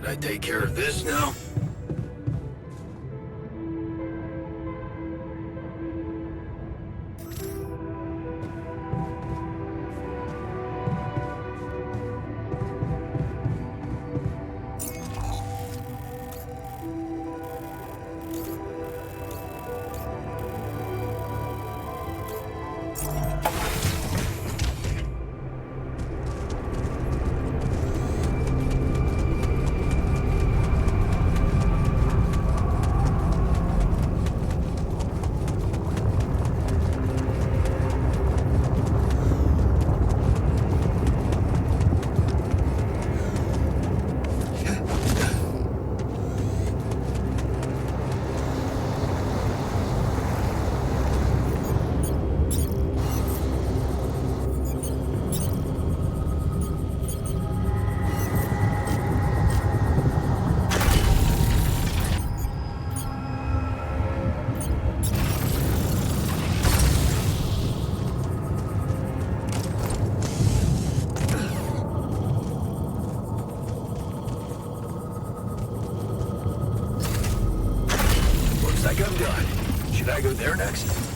I take care of this now? Like I'm done. Should I go there next?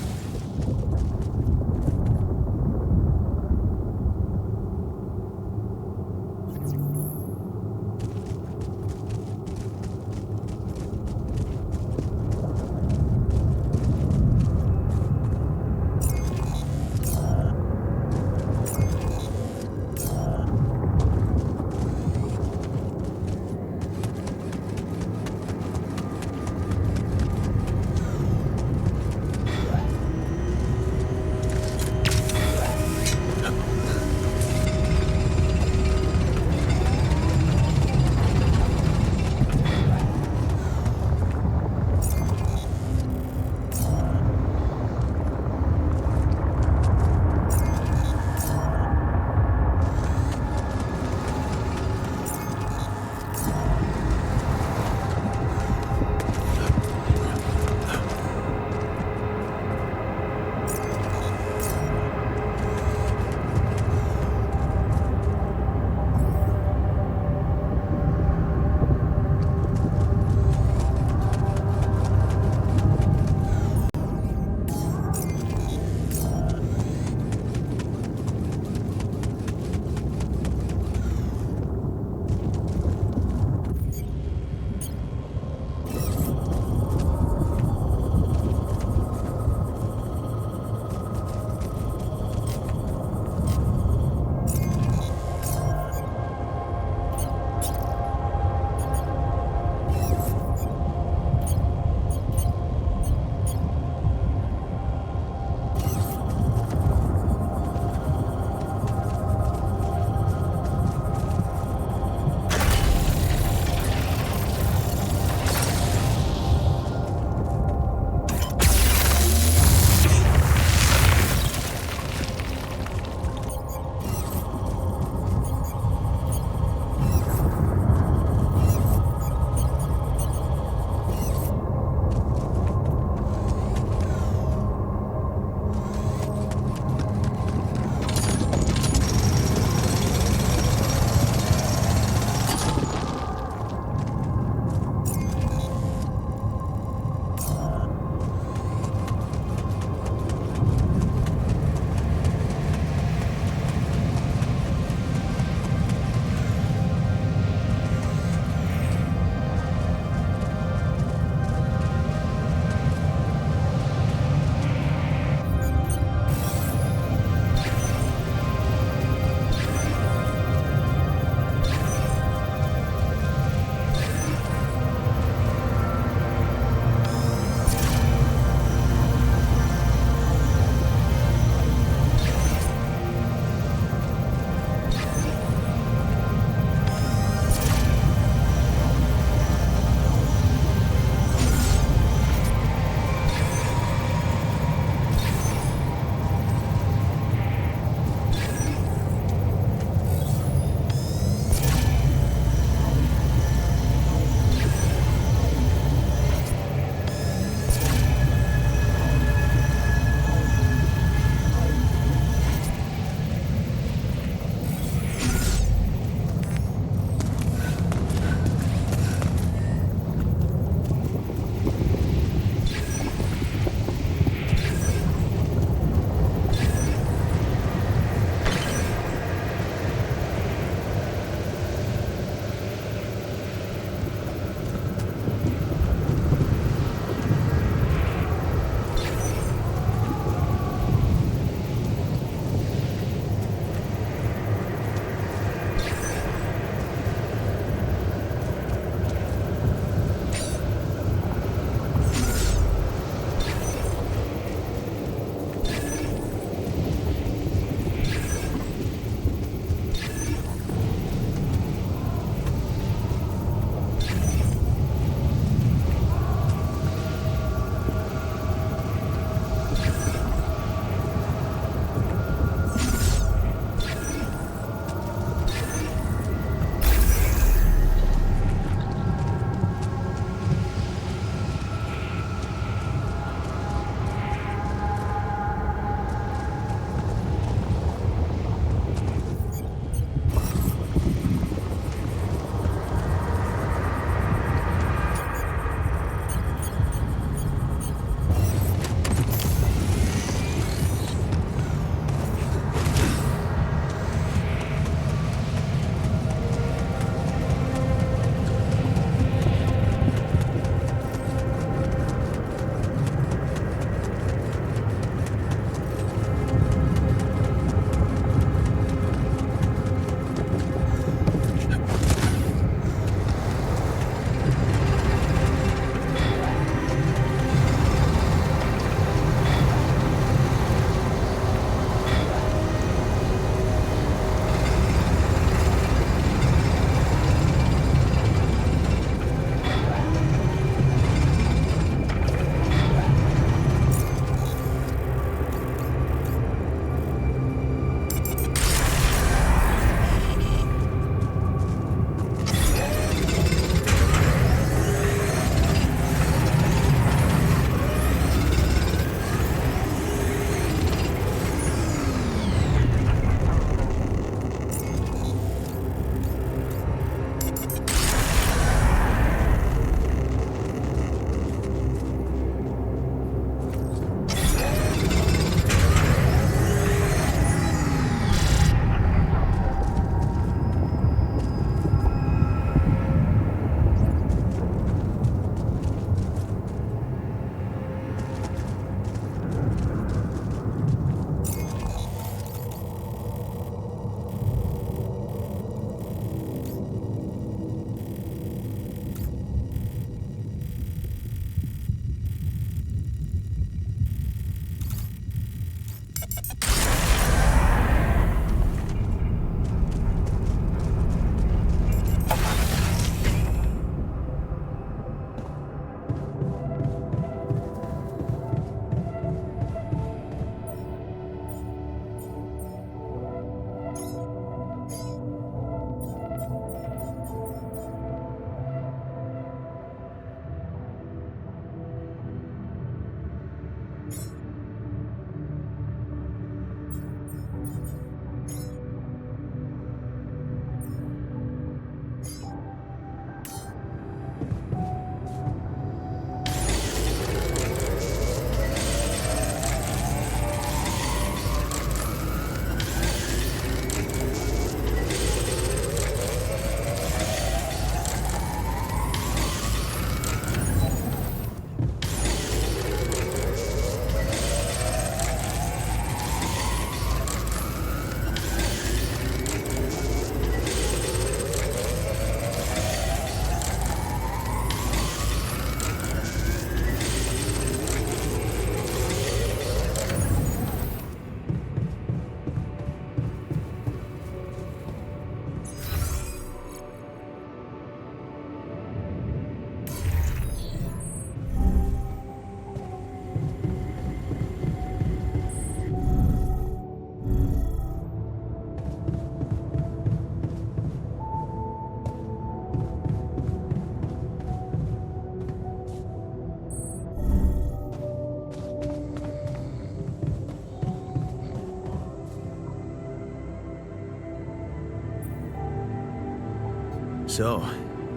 So,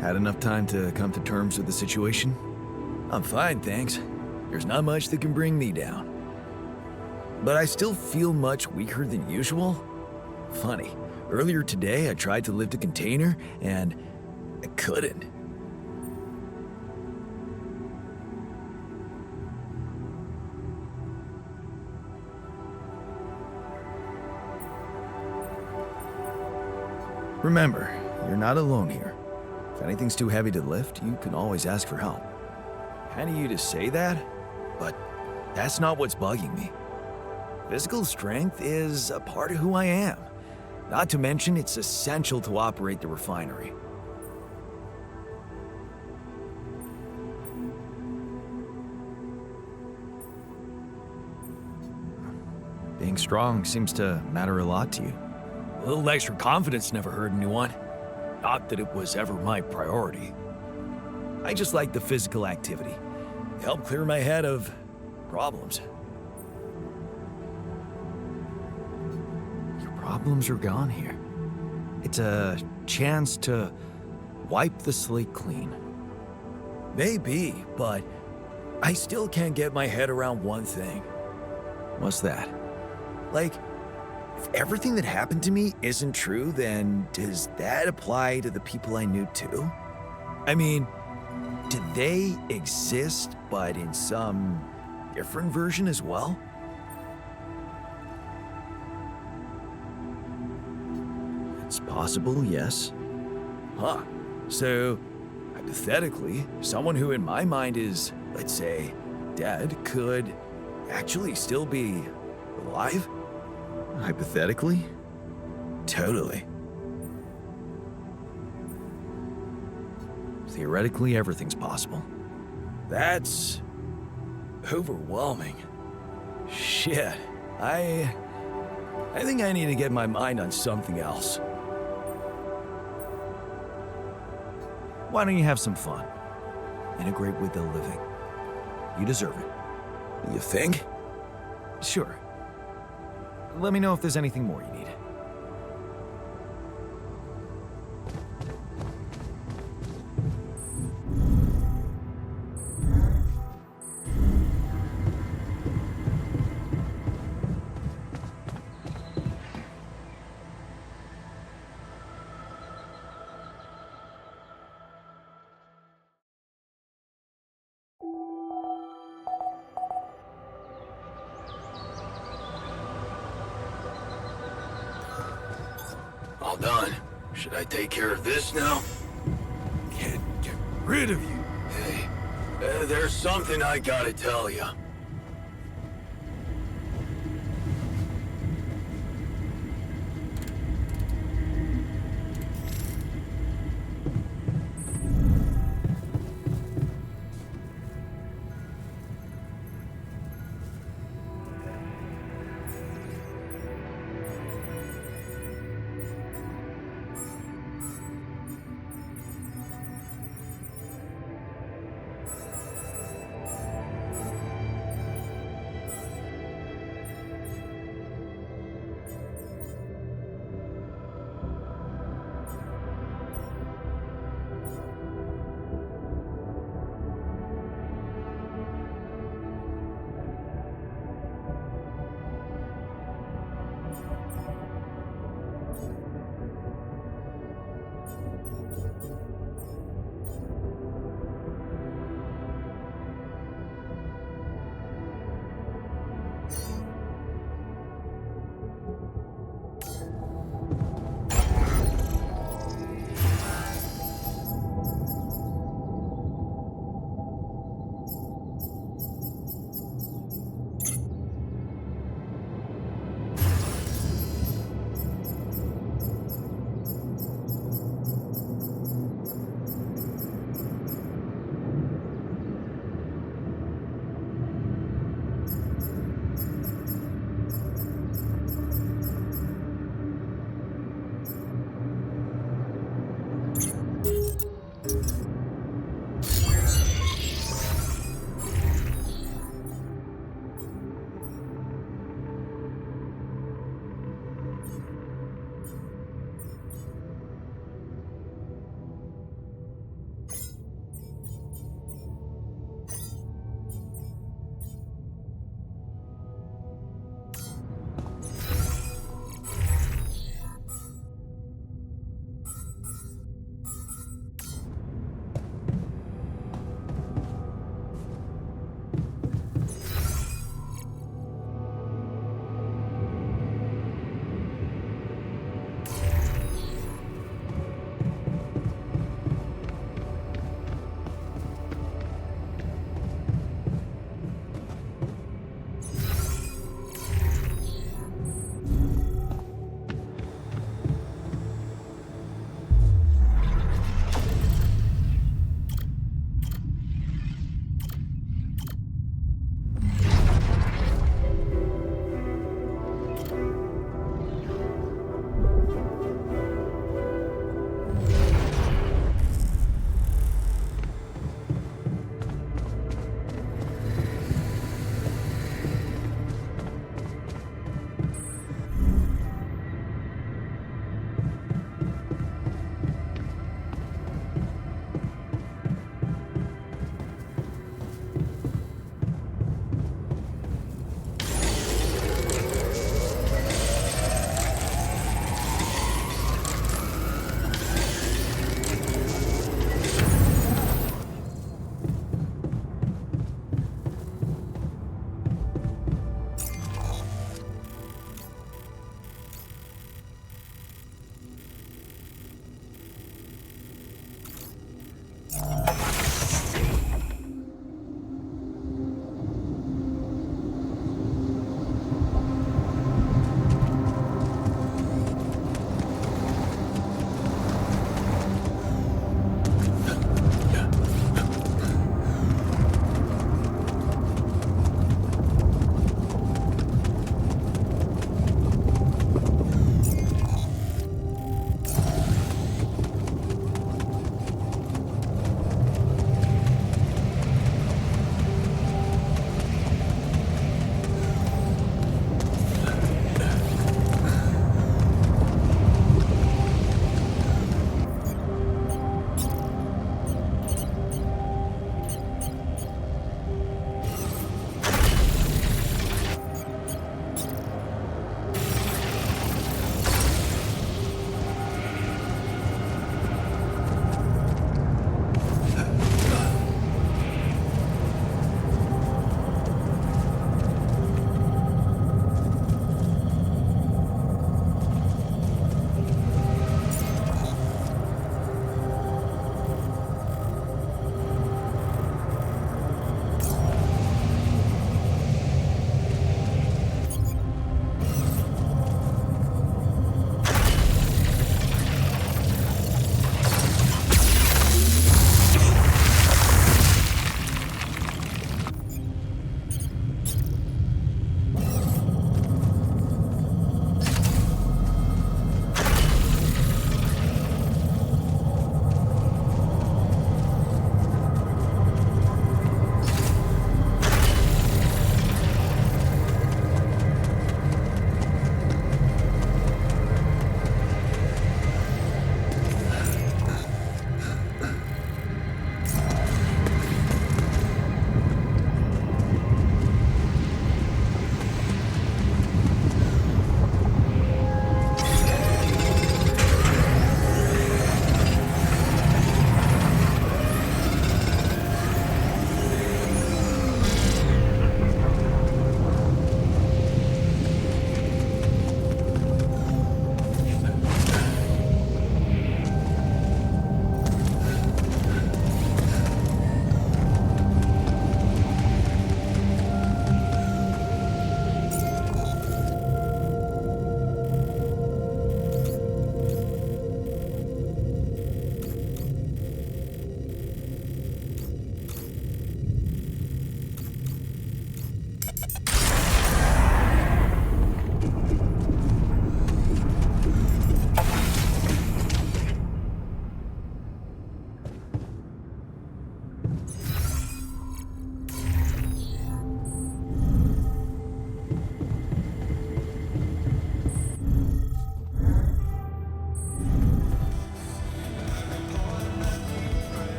had enough time to come to terms with the situation? I'm fine, thanks. There's not much that can bring me down. But I still feel much weaker than usual. Funny, earlier today I tried to lift a container and I couldn't. Remember, you're not alone here. If anything's too heavy to lift, you can always ask for help. Kind of you to say that, but that's not what's bugging me. Physical strength is a part of who I am. Not to mention, it's essential to operate the refinery. Being strong seems to matter a lot to you. A little extra confidence never hurt anyone. Not that it was ever my priority. I just like the physical activity. It helped clear my head of problems. Your problems are gone here. It's a chance to wipe the slate clean. Maybe, but I still can't get my head around one thing. What's that? Like, if everything that happened to me isn't true, then does that apply to the people I knew too? I mean, do they exist, but in some different version as well? It's possible, yes. Huh. So, hypothetically, someone who in my mind is, let's say, dead could actually still be alive? Hypothetically? Totally. Theoretically, everything's possible. That's overwhelming. Shit. I think I need to get my mind on something else. Why don't you have some fun? Integrate with the living. You deserve it. You think? Sure. Let me know if there's anything more you need. All done. Should I take care of this now? Can't get rid of you. Hey, there's something I gotta tell you.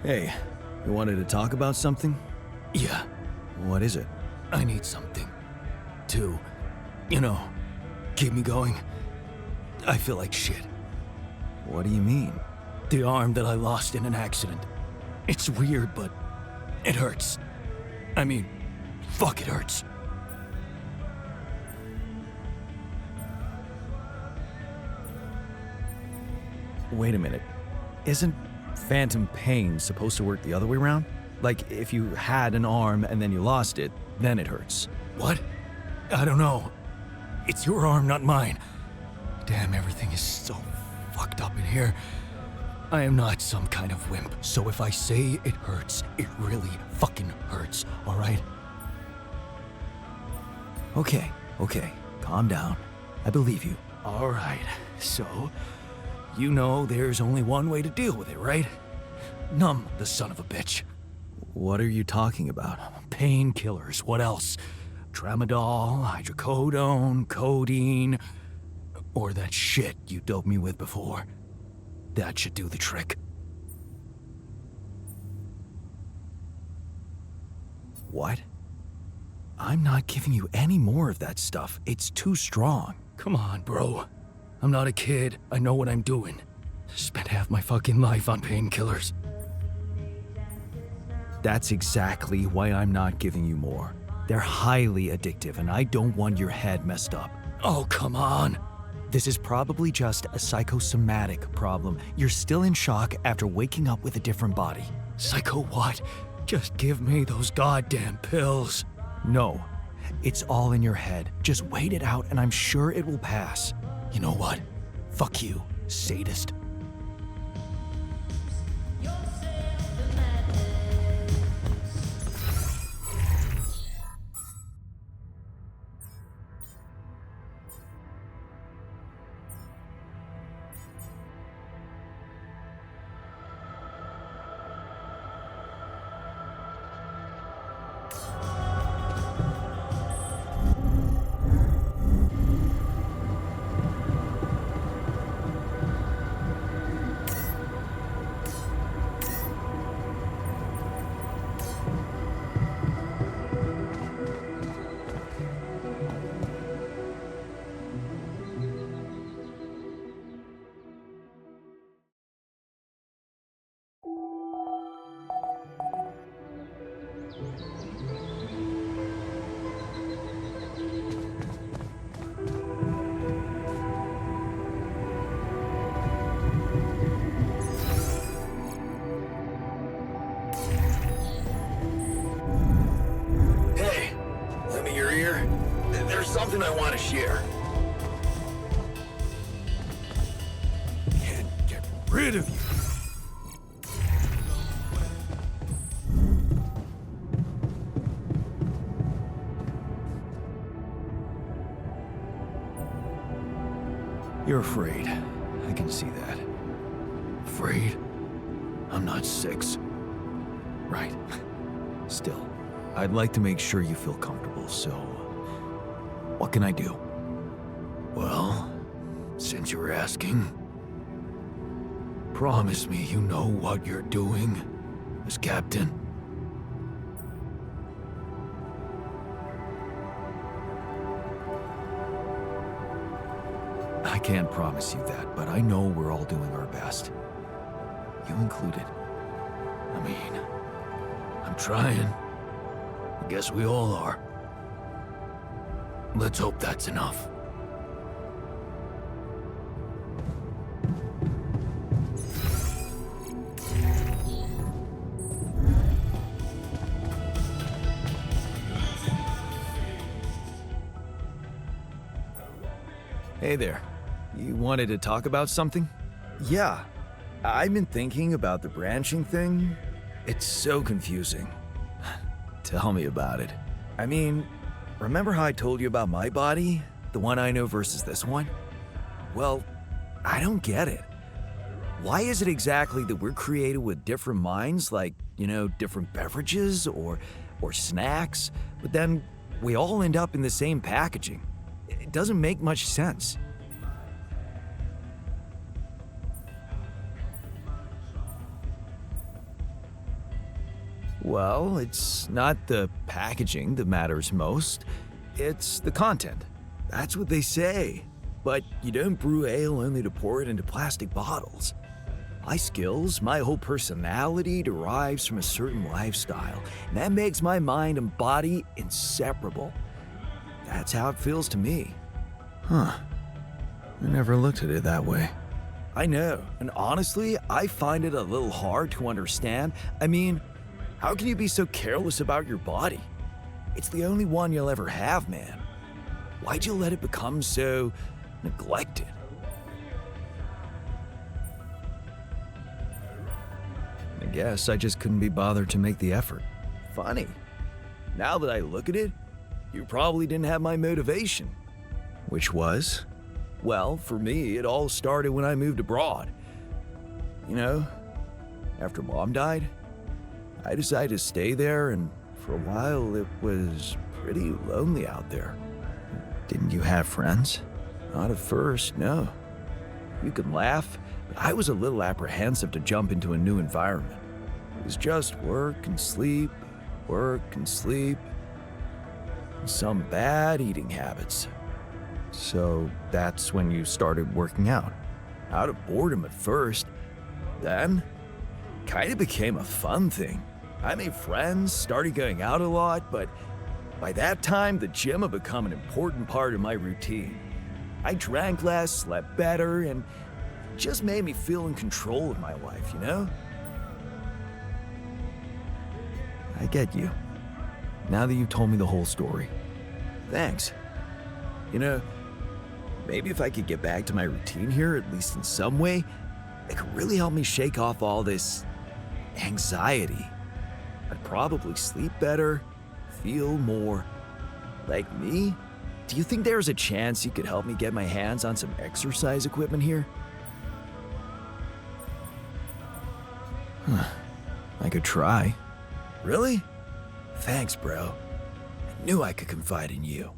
Hey, you wanted to talk about something? Yeah, What is it? I need something to, keep me going. I feel like shit. What do you mean? The arm that I lost in an accident. It's weird, but it hurts. I mean, fuck, it hurts. Wait a minute. Isn't phantom pain supposed to work the other way around? Like, if you had an arm and then you lost it, then it hurts. What? I don't know. It's your arm, not mine. Damn, everything is so fucked up in here. I am not some kind of wimp, so if I say it hurts, it really fucking hurts, alright? Okay, calm down. I believe you. Alright, so, there's only one way to deal with it, right? Numb the son of a bitch. What are you talking about? Painkillers, what else? Tramadol, hydrocodone, codeine, or that shit you doped me with before. That should do the trick. What? I'm not giving you any more of that stuff. It's too strong. Come on, bro. I'm not a kid. I know what I'm doing. Spent half my fucking life on painkillers. That's exactly why I'm not giving you more. They're highly addictive, and I don't want your head messed up. Oh, come on. This is probably just a psychosomatic problem. You're still in shock after waking up with a different body. Psycho what? Just give me those goddamn pills. No, it's all in your head. Just wait it out, and I'm sure it will pass. You know what? Fuck you, sadist. There's something I want to share. Can't get rid of you. You're afraid. I can see that. Afraid? I'm not 6. Right. Still, I'd like to make sure you feel comfortable, so what can I do? Well, since you're asking, promise me you know what you're doing as captain. I can't promise you that, but I know we're all doing our best. You included. I mean, I'm trying. I guess we all are. Let's hope that's enough. Hey there. You wanted to talk about something? Yeah, I've been thinking about the branching thing. It's so confusing. Tell me about it. I mean, remember how I told you about my body? The one I know versus this one? Well, I don't get it. Why is it exactly that we're created with different minds, like, different beverages or snacks, but then we all end up in the same packaging? It doesn't make much sense. Well, it's not the packaging that matters most, it's the content. That's what they say. But you don't brew ale only to pour it into plastic bottles. My skills, my whole personality derives from a certain lifestyle, and that makes my mind and body inseparable. That's how it feels to me. Huh. I never looked at it that way. I know, and honestly, I find it a little hard to understand. I mean, how can you be so careless about your body? It's the only one you'll ever have, man. Why'd you let it become so neglected? I guess I just couldn't be bothered to make the effort. Funny. Now that I look at it, you probably didn't have my motivation. Which was? Well, for me, it all started when I moved abroad. You know, after Mom died, I decided to stay there, and for a while it was pretty lonely out there. Didn't you have friends? Not at first, no. You can laugh, but I was a little apprehensive to jump into a new environment. It was just work and sleep, and some bad eating habits. So that's when you started working out? Out of boredom at first. Then, kind of became a fun thing. I made friends, started going out a lot, but by that time, the gym had become an important part of my routine. I drank less, slept better, and it just made me feel in control of my life, you know? I get you. Now that you've told me the whole story. Thanks. You know, maybe if I could get back to my routine here, at least in some way, it could really help me shake off all this anxiety. I'd probably sleep better, feel more like me. Do you think there's a chance you could help me get my hands on some exercise equipment here? I could try. Really? Thanks, bro. I knew I could confide in you.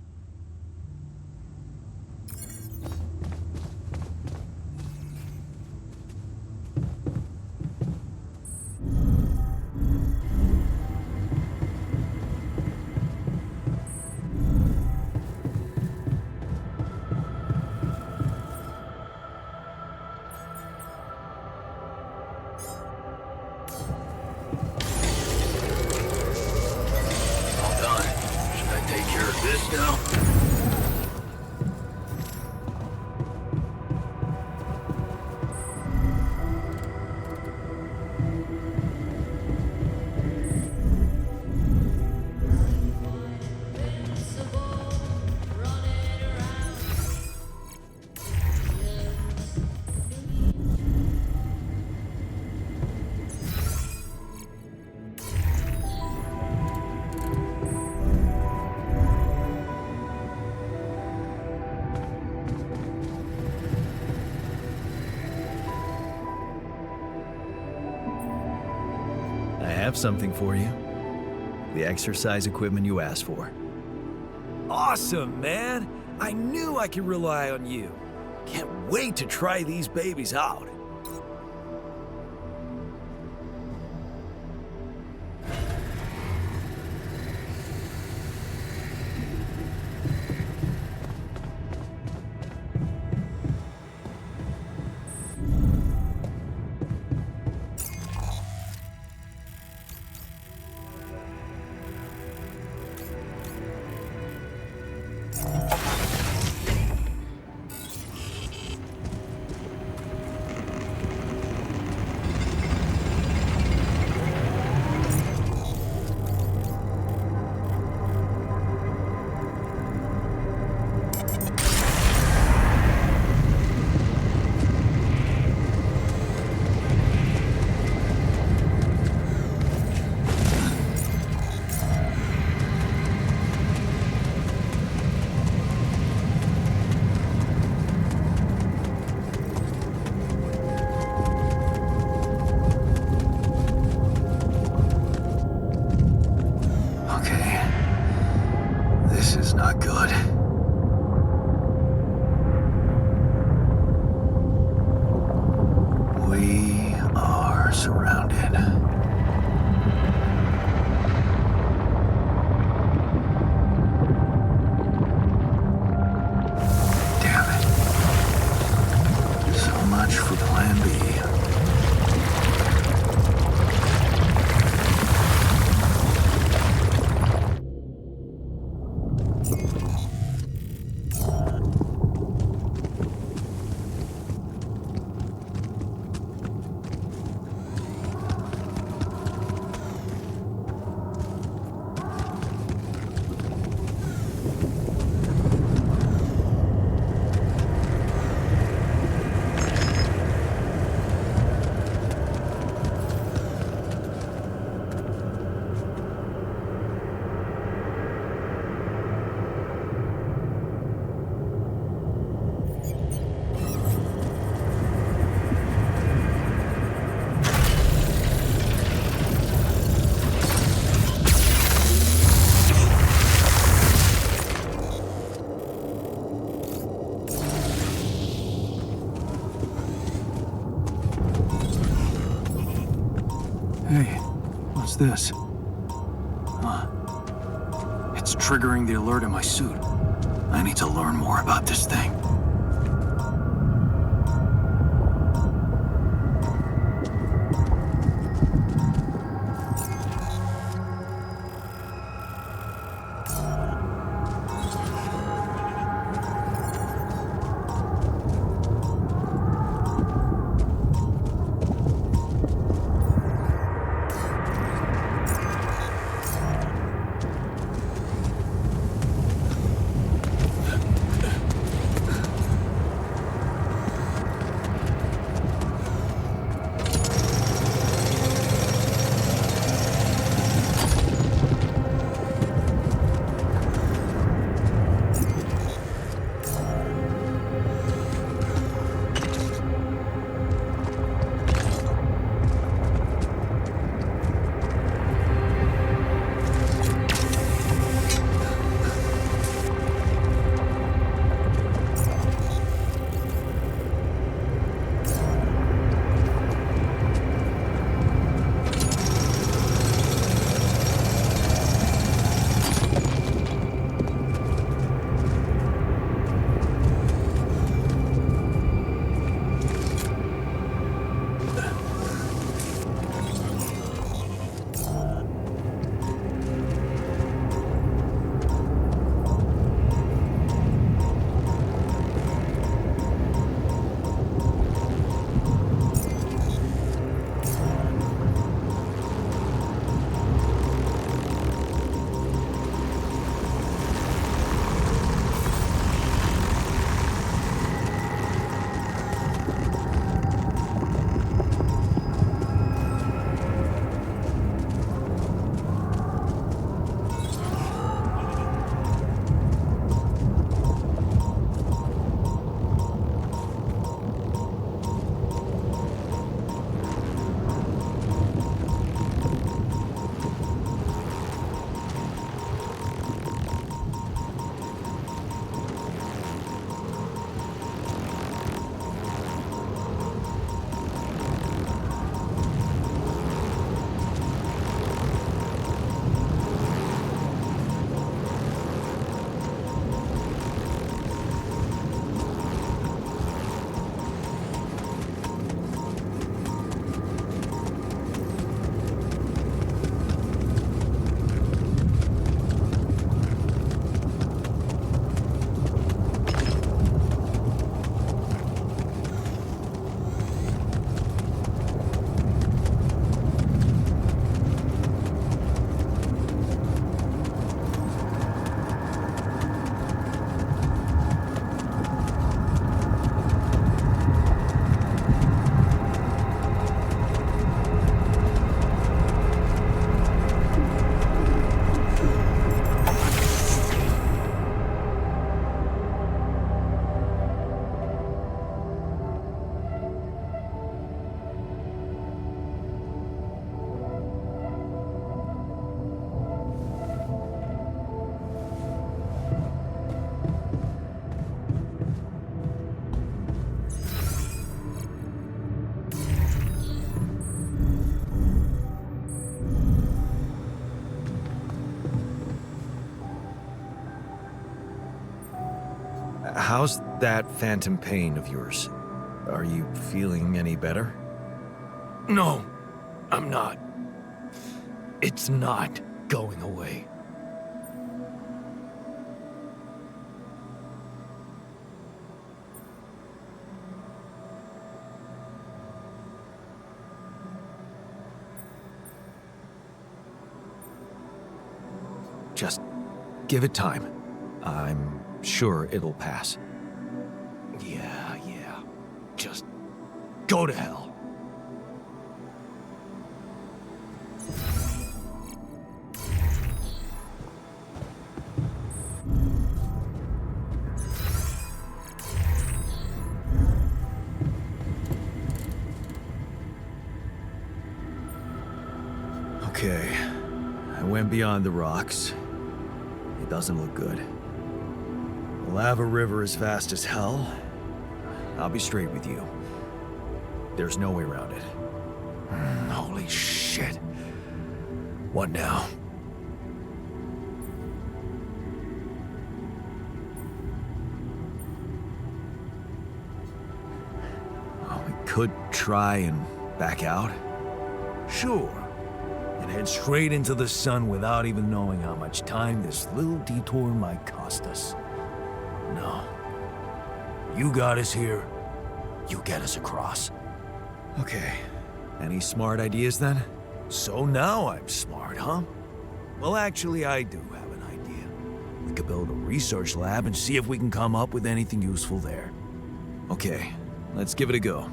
This now? I have something for you. The exercise equipment you asked for. Awesome, man! I knew I could rely on you. Can't wait to try these babies out. Hey, what's this? It's triggering the alert in my suit. I need to learn more about this thing. How's that phantom pain of yours? Are you feeling any better? No, I'm not. It's not going away. Just give it time. I'm sure it'll pass. Yeah. Just go to hell. Okay, I went beyond the rocks. It doesn't look good. The lava river is fast as hell. I'll be straight with you. There's no way around it. Holy shit. What now? Well, we could try and back out. Sure. And head straight into the sun without even knowing how much time this little detour might cost us. No. You got us here. You get us across. Okay. Any smart ideas then? So now I'm smart, huh? Well, actually, I do have an idea. We could build a research lab and see if we can come up with anything useful there. Okay, let's give it a go.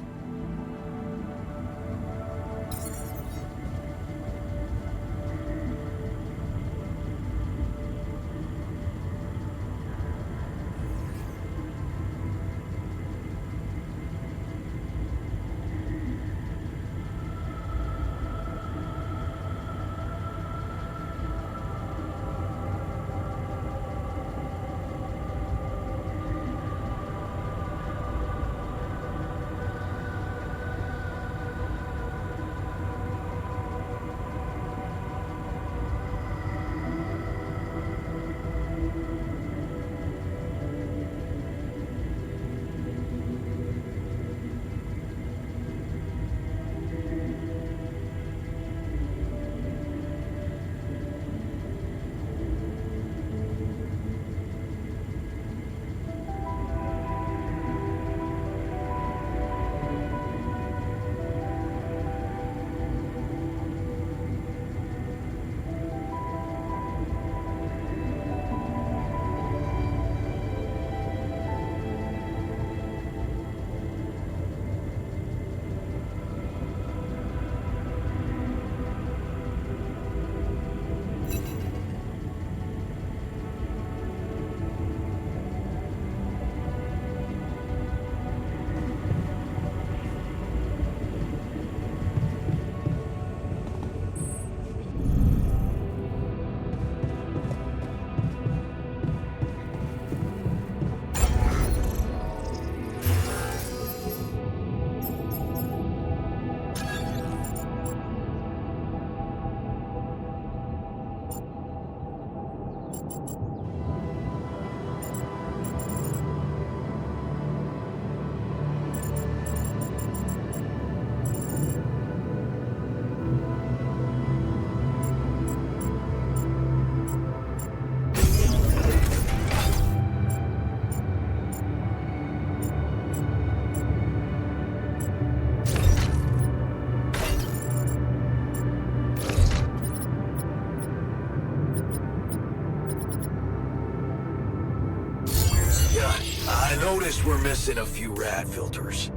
I noticed we're missing a few rad filters.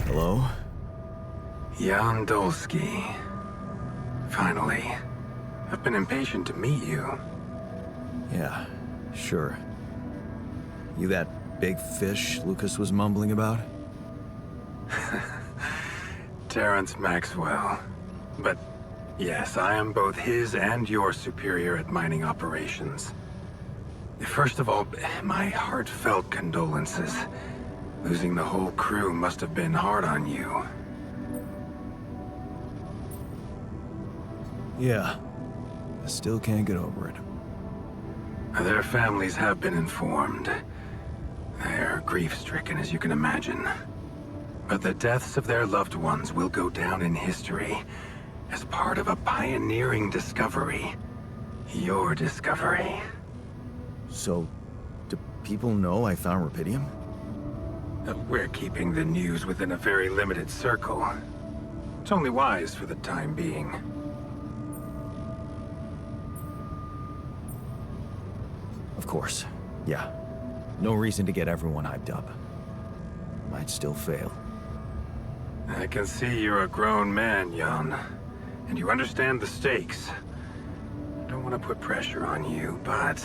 Hello? Jan Dolski. Finally. I've been impatient to meet you. Yeah, sure. You that big fish Lucas was mumbling about? Terrence Maxwell. But yes, I am both his and your superior at mining operations. First of all, my heartfelt condolences. Losing the whole crew must have been hard on you. Yeah. I still can't get over it. Their families have been informed. They're grief-stricken, as you can imagine. But the deaths of their loved ones will go down in history as part of a pioneering discovery. Your discovery. So, do people know I found rubidium? We're keeping the news within a very limited circle. It's only wise for the time being. Of course. Yeah. No reason to get everyone hyped up. Might still fail. I can see you're a grown man, Jan. And you understand the stakes. I don't want to put pressure on you, but...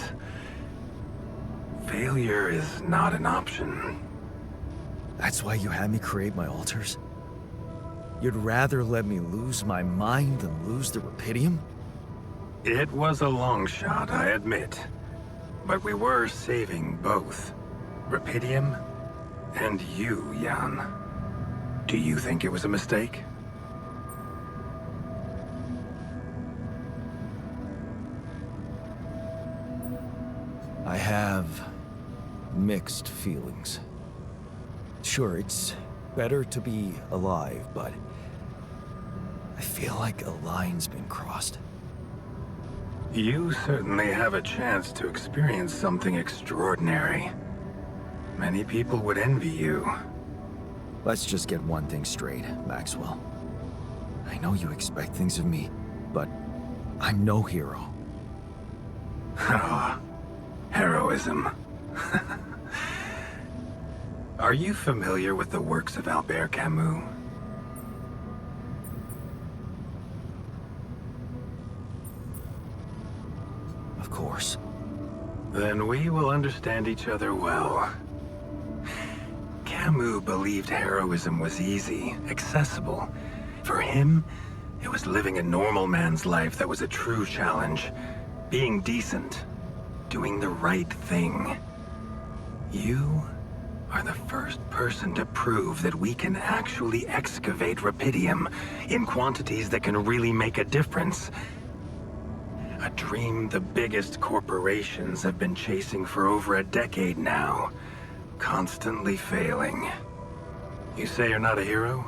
failure is not an option. That's why you had me create my altars? You'd rather let me lose my mind than lose the rubidium? It was a long shot, I admit. But we were saving both. Rubidium and you, Jan. Do you think it was a mistake? I have mixed feelings. Sure, it's better to be alive, but I feel like a line's been crossed. You certainly have a chance to experience something extraordinary. Many people would envy you. Let's just get one thing straight, Maxwell. I know you expect things of me, but I'm no hero. Ah, heroism. Are you familiar with the works of Albert Camus? Of course. Then we will understand each other well. Camus believed heroism was easy, accessible. For him, it was living a normal man's life that was a true challenge. Being decent. Doing the right thing. You are the first person to prove that we can actually excavate rubidium in quantities that can really make a difference. A dream the biggest corporations have been chasing for over a decade now, constantly failing. You say you're not a hero?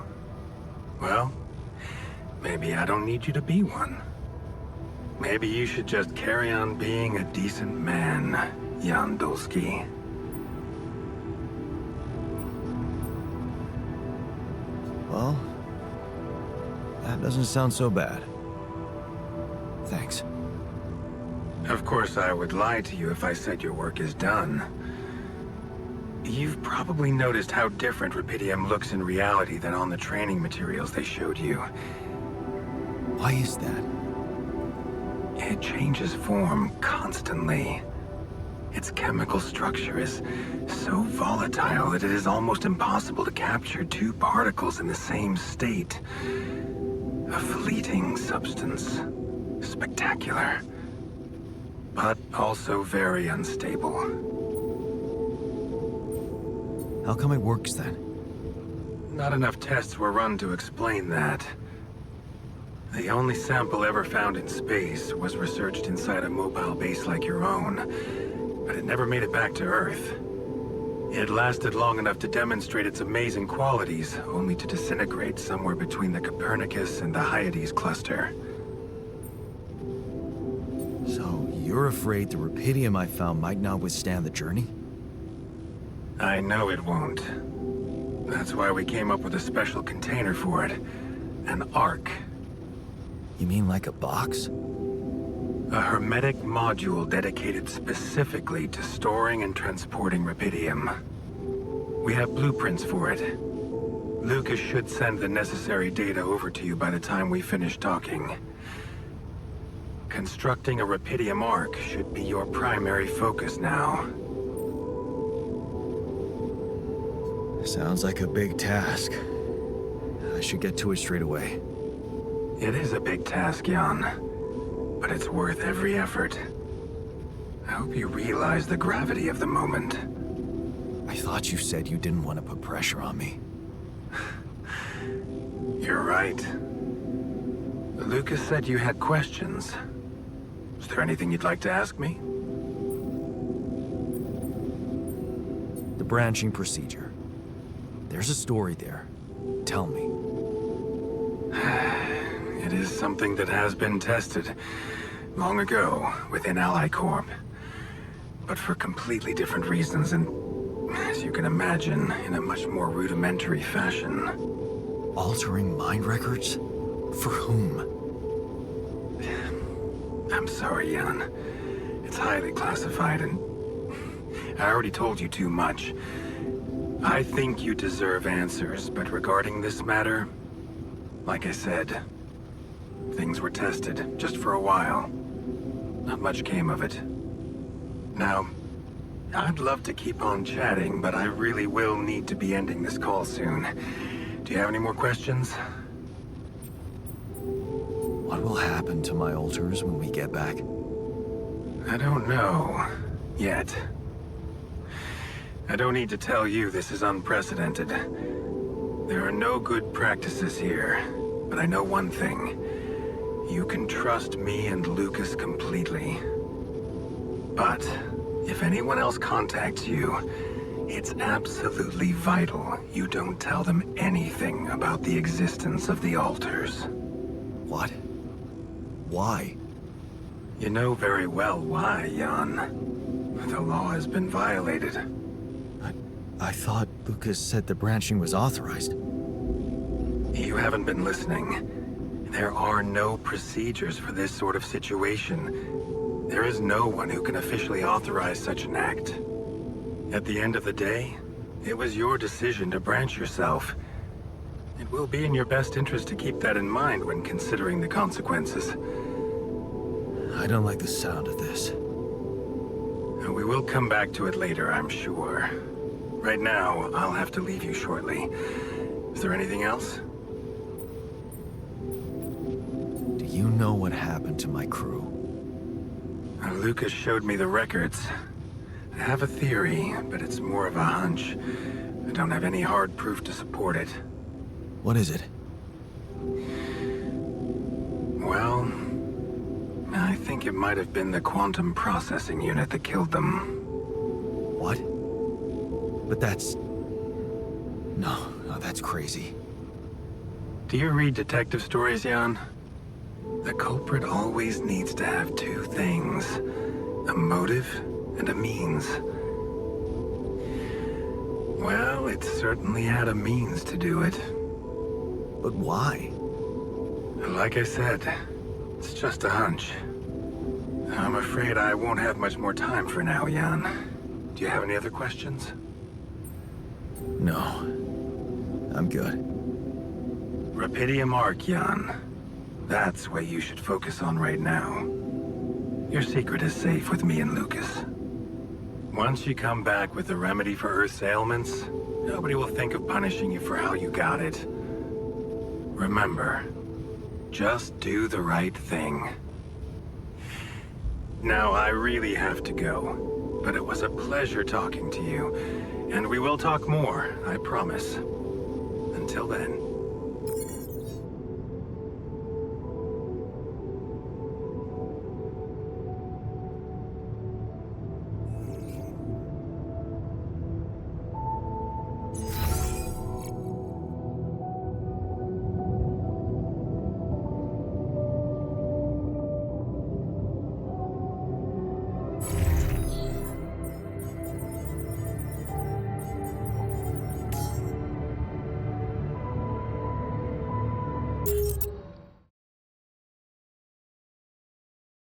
Well, maybe I don't need you to be one. Maybe you should just carry on being a decent man, Jan Dolski. Well, that doesn't sound so bad. Thanks. Of course, I would lie to you if I said your work is done. You've probably noticed how different rubidium looks in reality than on the training materials they showed you. Why is that? It changes form constantly. Its chemical structure is so volatile that it is almost impossible to capture two particles in the same state. A fleeting substance. Spectacular. But also very unstable. How come it works then? Not enough tests were run to explain that. The only sample ever found in space was researched inside a mobile base like your own, but it never made it back to Earth. It lasted long enough to demonstrate its amazing qualities, only to disintegrate somewhere between the Copernicus and the Hyades cluster. So you're afraid the rubidium I found might not withstand the journey? I know it won't. That's why we came up with a special container for it. An Ark. You mean like a box? A hermetic module dedicated specifically to storing and transporting rubidium. We have blueprints for it. Lucas should send the necessary data over to you by the time we finish talking. Constructing a rubidium Ark should be your primary focus now. Sounds like a big task. I should get to it straight away. It is a big task, Jan, but it's worth every effort. I hope you realize the gravity of the moment. I thought you said you didn't want to put pressure on me. You're right. Lucas said you had questions. Is there anything you'd like to ask me? The branching procedure. There's a story there. Tell me. It is something that has been tested long ago within Ally Corp, but for completely different reasons and, as you can imagine, in a much more rudimentary fashion. Altering mind records? For whom? I'm sorry, Jan. It's highly classified and I already told you too much. I think you deserve answers, but regarding this matter, like I said, things were tested just for a while. Not much came of it. Now, I'd love to keep on chatting, but I really will need to be ending this call soon. Do you have any more questions? What will happen to my alters when we get back? I don't know. Yet. I don't need to tell you this is unprecedented. There are no good practices here, but I know one thing. You can trust me and Lucas completely. But if anyone else contacts you, it's absolutely vital you don't tell them anything about the existence of the alters. What? Why? You know very well why, Jan. The law has been violated. I thought Lucas said the branching was authorized. You haven't been listening. There are no procedures for this sort of situation. There is no one who can officially authorize such an act. At the end of the day, it was your decision to branch yourself. It will be in your best interest to keep that in mind when considering the consequences. I don't like the sound of this. We will come back to it later, I'm sure. Right now, I'll have to leave you shortly. Is there anything else? Do you know what happened to my crew? Lucas showed me the records. I have a theory, but it's more of a hunch. I don't have any hard proof to support it. What is it? Well, I think it might have been the quantum processing unit that killed them. What? But that's... No, that's crazy. Do you read detective stories, Jan? The culprit always needs to have two things. A motive and a means. Well, it certainly had a means to do it. But why? Like I said, it's just a hunch. I'm afraid I won't have much more time for now, Jan. Do you have any other questions? No. I'm good. Rapidium Arc, Jan. That's what you should focus on right now. Your secret is safe with me and Lucas. Once you come back with a remedy for Earth's ailments, nobody will think of punishing you for how you got it. Remember, just do the right thing. Now, I really have to go, but it was a pleasure talking to you, and we will talk more, I promise. Until then.